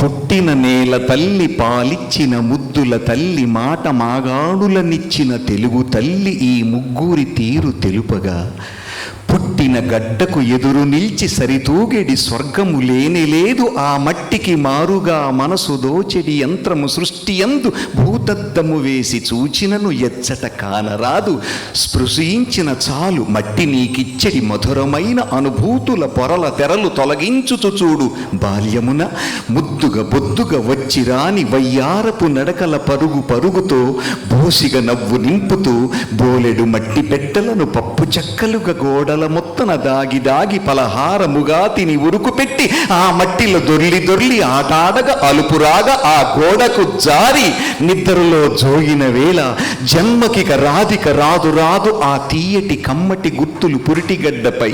పుట్టిన నేల తల్లి పాలిచ్చిన ముద్దుల తల్లి మాట మాగాణులనిచ్చిన తెలుగు తల్లి ఈ ముగ్గురి తీరు తెలుపగా, పుట్టిన గడ్డకు ఎదురు నిల్చి సరితూగెడి స్వర్గము లేనిలేదు ఆ మట్టికి మారుగా మనసు దోచెడి యంత్రము సృష్టి యందు భూతద్దము వేసి చూచినను ఎచ్చట కానరాదు. స్పృశించిన చాలు మట్టి నీకిచ్చడి మధురమైన అనుభూతుల పొరల తెరలు తొలగించుచు చూడు. బాల్యమున ముద్దుగా బొద్దుగా వచ్చిరాని వయ్యారపు నడకల పరుగు పరుగుతో బోసిగ నవ్వు నింపుతూ బోలెడు మట్టి పెట్టెలను పప్పు చెక్కలుగా గోడల మొత్తన దాగి దాగి పలహారముగా తిని ఉరుకు పెట్టి ఆ మట్టిలో దొర్లి దొర్లి ఆటాడగా అలుపురాగా ఆ గోడకు జారి నిద్రలో జోగిన వేళ జన్మకిక రాధిక రాదు రాదు ఆ తీయటి కమ్మటి గుర్తులు పురిటిగడ్డపై.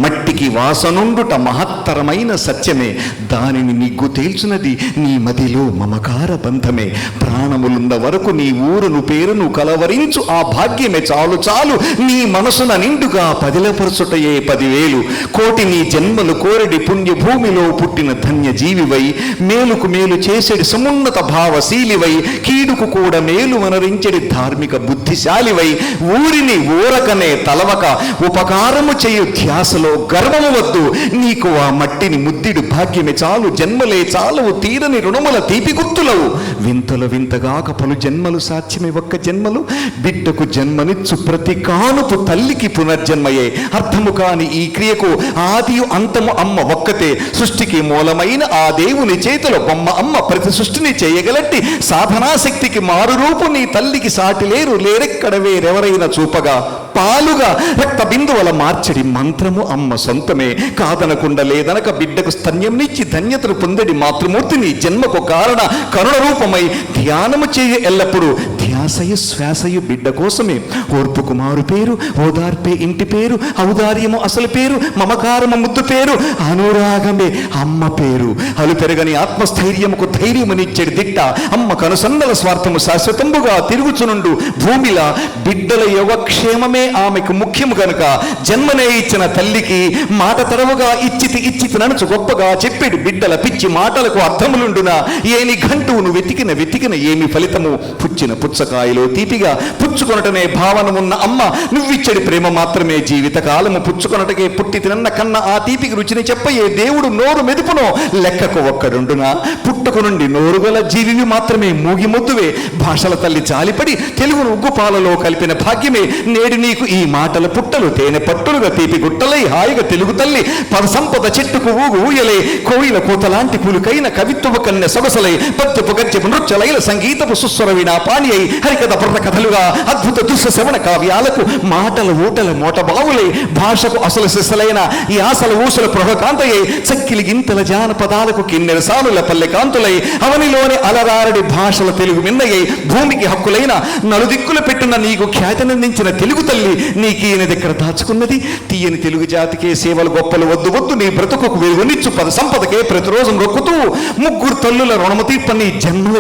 మట్టికి వాసనుండుట మహత్తరమైన సత్యమే, దానిని నిగ్గు తేల్చున్నది నీ మదిలో మమకార బంధమే. ప్రాణములున్న వరకు నీ ఊరును పేరును కలవరించు ఆ భాగ్యమే చాలు చాలు. నీ మనసున నిండుగా పదిలపరుచుటయే 10,000 కోటి నీ జన్మలు కోరడి పుణ్యభూమిలో పుట్టిన ధన్య జీవివై, మేలుకు మేలు చేసేడి సమున్నత భావశీలివై, కీడుకు కూడా మేలు వనరించెడి ధార్మిక బుద్ధిశాలివై, ఊరిని ఊరకనే తలవక ఉపకారము చేయు ధ్యాసలో గర్వము వద్దు. నీకు ఆ మట్టిని ముద్దిడు భాగ్యమే చాలు, జన్మలే చాలవు తీరని రుణముల తీపి గుర్తులవు. వింతల వింతగాక పలు జన్మలు సాధ్యమే, ఒక్క జన్మలు బిడ్డకు జన్మనిచ్చు ప్రతి కానుపు తల్లికి పునర్జన్మయే. అర్థము కాని ఈ క్రియకు ఆదియు అంతము అమ్మ ఒక్కతే. సృష్టికి మూలమైన ఆ దేవుని చేతిలో బొమ్మ అమ్మ ప్రతి సృష్టిని చేయగలట్టి సాధనాశక్తికి మారు రూపు నీ తల్లికి సాటి లేరు, లేరెక్కడ వేరెవరైనా చూపగా. పాలుగా రక్త బిందువుల మార్చడి మంత్రము అమ్మ సొంతమే. కాదనకుండా లేదనక బిడ్డకు స్తన్యంనిచ్చి ధన్యతను పొందడి మాతృమూర్తిని జన్మకు కారణ కరుణ రూపమై ధ్యానము చేయ ఎల్లప్పుడూ. ధ్యాసయు శ్వాసయు బిడ్డ కోసమే. ఓర్పుకు మారు పేరు, ఓదార్పే ఇంటి పేరు, ఔదార్యము అసలు పేరు, మమకారము ముద్దు పేరు, అనురాగమే అమ్మ పేరు. అలు పెరగని ఆత్మస్థైర్యముకు ధైర్యమునిచ్చేది దిట్ట అమ్మ. కనుసన్నల స్వార్థము శాశ్వతంబుగా తిరుగుచునుండు భూమిలా. బిడ్డల యోగక్షేమమే ఆమెకు ముఖ్యము గనుక జన్మనే ఇచ్చిన తల్లికి మాట తరవుగా ఇచ్చితి ననుచు గొప్పగా చెప్పేడు బిడ్డల పిచ్చి మాటలకు అర్థములుండునా. ఏని గంటువును వెతికిన ఏమి ఫలితము. పుచ్చిన పుచ్చకాయలో తీపిగా పుచ్చుకొనటనే భావనమున్న అమ్మ నువ్విచ్చడి ప్రేమ మాత్రమే జీవితకాలము. పుచ్చుకొనటకే పుట్టి తినన్న కన్న ఆ తీపికి రుచిని చెప్పయే దేవుడు నోరు మెదుపునో లెక్కకు ఒక్కడుండునా. పుట్టుకు నుండి నోరుగల జీవివి మాత్రమే మూగి ముద్దువే. భాషల తల్లి చాలిపడి తెలుగును ఉగ్గుపాలలో కలిపిన భాగ్యమే. నేడు నీకు ఈ మాటల పుట్టలు తేనె పట్టులుగా తీపి గుట్టలై హాయిగా తెలుగు తల్లి పద సంపద చెట్టుకు ఊగు ఊయలే. కోయిల కోతలాంటి పులుకైన కవిత్వపు కన్నె సొగసలై పద్యపు గద్యపు నృత్యలైల సంగీతపు సుస్వర వీణా పాని అయి హరికథ బుర్ర కథలుగా అద్భుత దృశ్య శ్రవణ కావ్యాలకు మాటల ఊటల మోటబావులై భాషకు అసలు శిశలైన ఈ ఆశల ఊసల ప్రభకాంతయ్యై చక్కిలి గింతల జానపదాలకు కిన్నెర సానుల పల్లె కాంతులై అవనిలోని అలరారడి భాషల తెలుగు మిన్నయ్యై భూమికి హక్కులైన నలుదిక్కులు పెట్టిన నీకు ఖ్యాతినందించిన తెలుగు తల్లి నీకీయని దగ్గర దాచుకున్నది. తీయని తెలుగు జాతికే సేవలు గొప్పలు వద్దు వద్దు. నీ బ్రతుకు వెలుగునిచ్చు పద సంపదకే ప్రతిరోజు రొక్కుతూ ముగ్గురు తల్లుల రుణము తీర్పని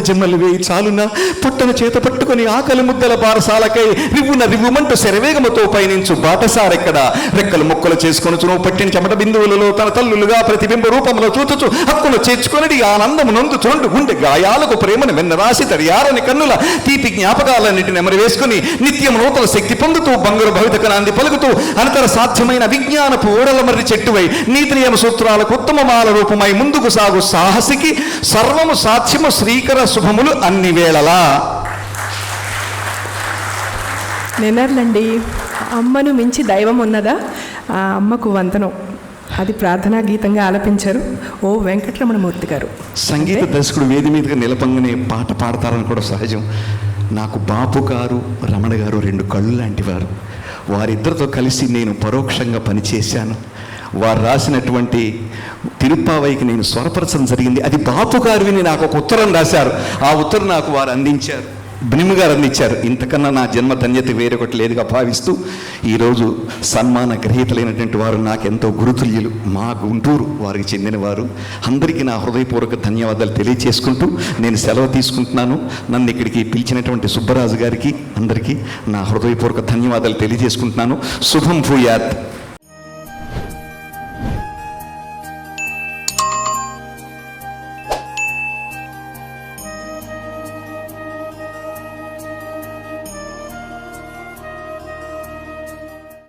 జన్మలు వేయి చాలునా. పుట్టను చేత పట్టుకుని ఆకలి ముద్దల బారసాలకై రివ్వుమంటూ శరవేగముతో పయనించు బాటసారెక్కడ. రెక్కలు మొక్కలు చేసుకొని నువ్వు పట్టిన చెమట బిందువులలో తన తల్లులుగా ప్రతిబింబ రూపంలో చూచుచు హక్కును చేర్చుకొనడి ఆనందము నొందు చూండు గుండె గాయాలకు ప్రేమను వెన్నరాసి తడియారని కన్నుల తీపి జ్ఞాపకాలన్నింటిని నెమరు వేసుకుని నిత్యం నూతన శక్తి పొందుతూ బంగారు భవితక నాంది పలుకుతూ అనంతర సాధ్యమైన విజ్ఞానపు ఓడల మర్రి చెట్టువై నీతి నియమ సూత్రాలకు ఉత్తమమాల రూపమై ముందుకు సాగు సాహసికి సర్వము సాధ్యము శ్రీకర శుభములు అన్ని వేళలా. నిన్నర్లండి అమ్మను మించి దైవం ఉన్నదా? ఆ అమ్మకు వందనం. అది ప్రార్థనా గీతంగా ఆలపించారు ఓ వెంకటరమణమూర్తి గారు. సంగీత దర్శకుడు వేది మీదుగా నిలపంగానే పాట పాడతారని కూడా సహజం. నాకు బాపు గారు రమణ గారు 2 కళ్ళు లాంటి వారు. వారిద్దరితో కలిసి నేను పరోక్షంగా పనిచేశాను. వారు రాసినటువంటి తిరుప్పావైకి నేను స్వరపరచడం జరిగింది. అది బాపు గారు విని నాకు ఒక ఉత్తరం రాశారు. ఆ ఉత్తరం నాకు వారు అందించారు, బ్నిమ్ గారు అందించారు. ఇంతకన్నా నా జన్మ ధన్యత వేరొకటి లేదుగా భావిస్తూ ఈరోజు సన్మాన గ్రహీతలైనటువంటి వారు నాకెంతో గురుతుల్యులు. మా గుంటూరు వారికి చెందినవారు. అందరికీ నా హృదయపూర్వక ధన్యవాదాలు తెలియచేసుకుంటూ నేను సెలవు తీసుకుంటున్నాను. నన్ను ఇక్కడికి పిలిచినటువంటి సుబ్బరాజు గారికి అందరికీ నా హృదయపూర్వక ధన్యవాదాలు తెలియజేసుకుంటున్నాను. శుభం భూయాత్.